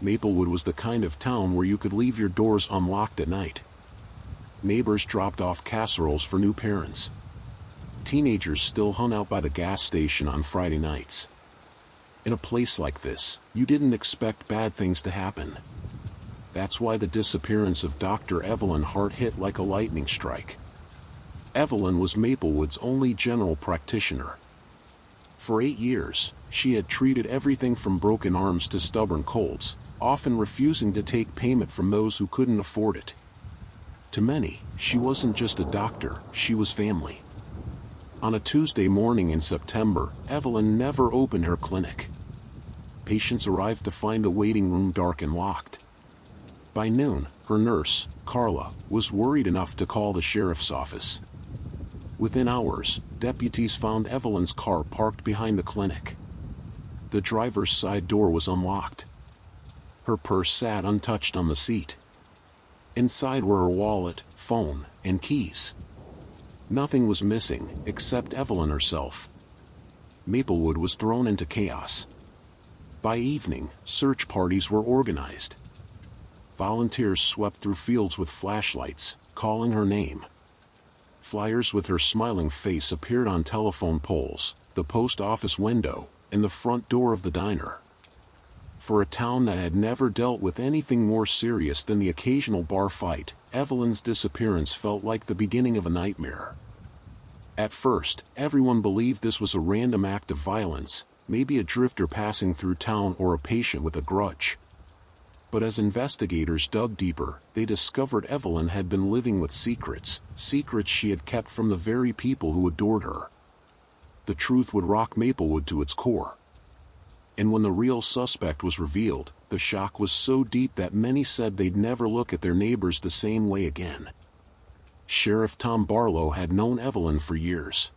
Maplewood was the kind of town where you could leave your doors unlocked at night. Neighbors dropped off casseroles for new parents. Teenagers still hung out by the gas station on Friday nights. In a place like this, you didn't expect bad things to happen. That's why the disappearance of Dr. Evelyn Hart hit like a lightning strike. Evelyn was Maplewood's only general practitioner. For 8 years, she had treated everything from broken arms to stubborn colds, often refusing to take payment from those who couldn't afford it. To many, she wasn't just a doctor, she was family. On a Tuesday morning in September, Evelyn never opened her clinic. Patients arrived to find the waiting room dark and locked. By noon, her nurse, Carla, was worried enough to call the sheriff's office. Within hours, deputies found Evelyn's car parked behind the clinic. The driver's side door was unlocked. Her purse sat untouched on the seat. Inside were her wallet, phone, and keys. Nothing was missing, except Evelyn herself. Maplewood was thrown into chaos. By evening, search parties were organized. Volunteers swept through fields with flashlights, calling her name. Flyers with her smiling face appeared on telephone poles, the post office window, and the front door of the diner. For a town that had never dealt with anything more serious than the occasional bar fight, Evelyn's disappearance felt like the beginning of a nightmare. At first, everyone believed this was a random act of violence, maybe a drifter passing through town or a patient with a grudge. But as investigators dug deeper, they discovered Evelyn had been living with secrets she had kept from the very people who adored her. The truth would rock Maplewood to its core. And when the real suspect was revealed, the shock was so deep that many said they'd never look at their neighbors the same way again. Sheriff Tom Barlow had known Evelyn for years.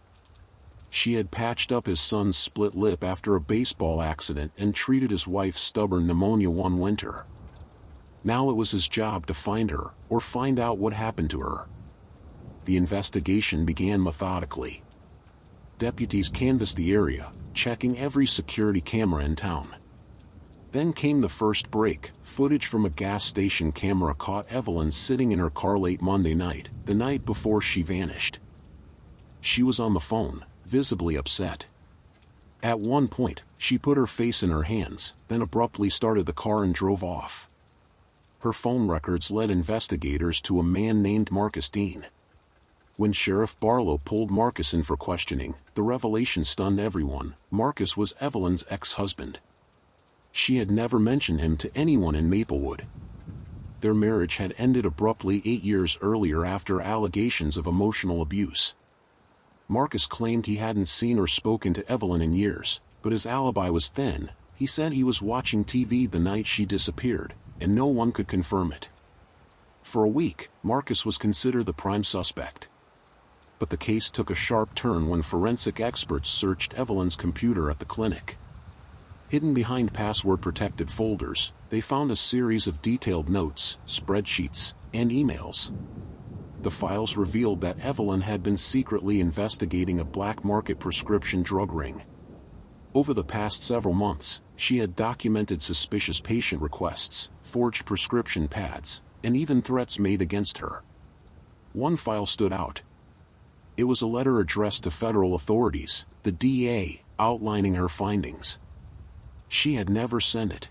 She had patched up his son's split lip after a baseball accident and treated his wife's stubborn pneumonia one winter. Now it was his job to find her, or find out what happened to her. The investigation began methodically. Deputies canvassed the area, checking every security camera in town. Then came the first break. Footage from a gas station camera caught Evelyn sitting in her car late Monday night, the night before she vanished. She was on the phone, visibly upset. At one point, she put her face in her hands, then abruptly started the car and drove off. Her phone records led investigators to a man named Marcus Dean. When Sheriff Barlow pulled Marcus in for questioning, the revelation stunned everyone. Marcus was Evelyn's ex-husband. She had never mentioned him to anyone in Maplewood. Their marriage had ended abruptly 8 years earlier after allegations of emotional abuse. Marcus claimed he hadn't seen or spoken to Evelyn in years, but his alibi was thin. He said he was watching TV the night she disappeared, and no one could confirm it. For a week, Marcus was considered the prime suspect. But the case took a sharp turn when forensic experts searched Evelyn's computer at the clinic. Hidden behind password-protected folders, they found a series of detailed notes, spreadsheets, and emails. The files revealed that Evelyn had been secretly investigating a black market prescription drug ring. Over the past several months, she had documented suspicious patient requests, forged prescription pads, and even threats made against her. One file stood out. It was a letter addressed to federal authorities, the DA, outlining her findings. She had never sent it.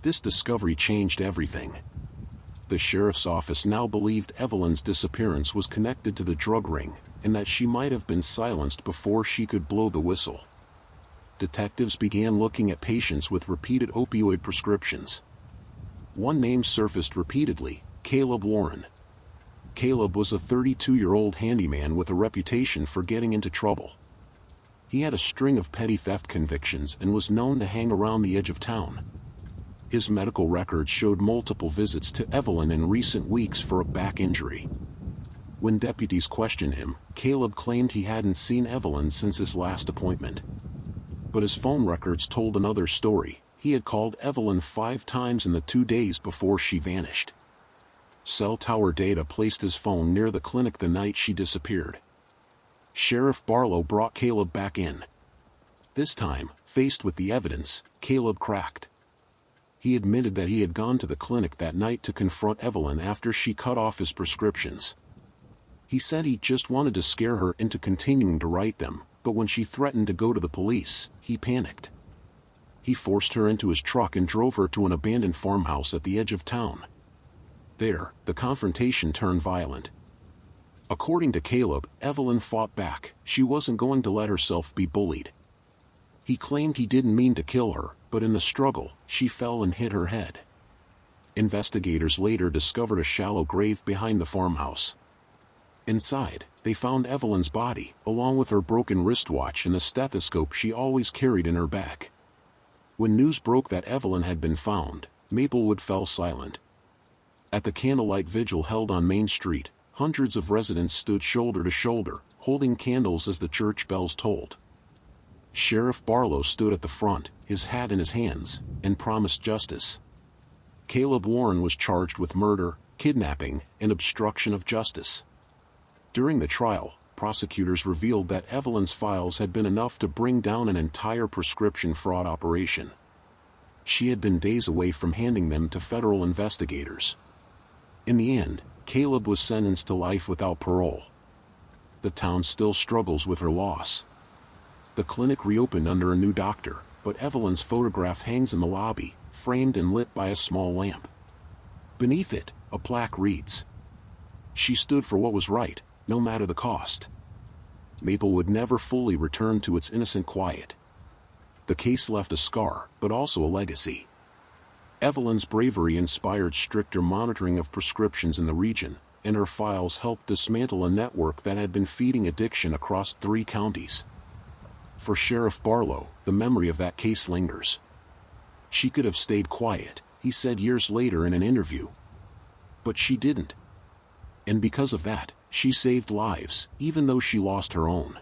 This discovery changed everything. The sheriff's office now believed Evelyn's disappearance was connected to the drug ring, and that she might have been silenced before she could blow the whistle. Detectives began looking at patients with repeated opioid prescriptions. One name surfaced repeatedly: Caleb Warren. Caleb was a 32-year-old handyman with a reputation for getting into trouble. He had a string of petty theft convictions and was known to hang around the edge of town. His medical records showed multiple visits to Evelyn in recent weeks for a back injury. When deputies questioned him, Caleb claimed he hadn't seen Evelyn since his last appointment. But his phone records told another story. He had called Evelyn 5 times in the 2 days before she vanished. Cell tower data placed his phone near the clinic the night she disappeared. Sheriff Barlow brought Caleb back in. This time, faced with the evidence, Caleb cracked. he admitted that he had gone to the clinic that night to confront Evelyn after she cut off his prescriptions. He said he just wanted to scare her into continuing to write them, but when she threatened to go to the police, he panicked. He forced her into his truck and drove her to an abandoned farmhouse at the edge of town. There, the confrontation turned violent. According to Caleb, Evelyn fought back. She wasn't going to let herself be bullied. He claimed he didn't mean to kill her, but in the struggle, she fell and hit her head. Investigators later discovered a shallow grave behind the farmhouse. Inside, they found Evelyn's body, along with her broken wristwatch and the stethoscope she always carried in her bag. When news broke that Evelyn had been found, Maplewood fell silent. At the candlelight vigil held on Main Street, hundreds of residents stood shoulder to shoulder, holding candles as the church bells tolled. Sheriff Barlow stood at the front, his hat in his hands, and promised justice. Caleb Warren was charged with murder, kidnapping, and obstruction of justice. During the trial, prosecutors revealed that Evelyn's files had been enough to bring down an entire prescription fraud operation. She had been days away from handing them to federal investigators. In the end, Caleb was sentenced to life without parole. The town still struggles with her loss. The clinic reopened under a new doctor, but Evelyn's photograph hangs in the lobby, framed and lit by a small lamp. Beneath it, a plaque reads, "She stood for what was right, no matter the cost." Maplewood never fully returned to its innocent quiet. The case left a scar, but also a legacy. Evelyn's bravery inspired stricter monitoring of prescriptions in the region, and her files helped dismantle a network that had been feeding addiction across 3 counties. For Sheriff Barlow, the memory of that case lingers. "She could have stayed quiet," he said years later in an interview. But she didn't. And because of that, she saved lives, even though she lost her own.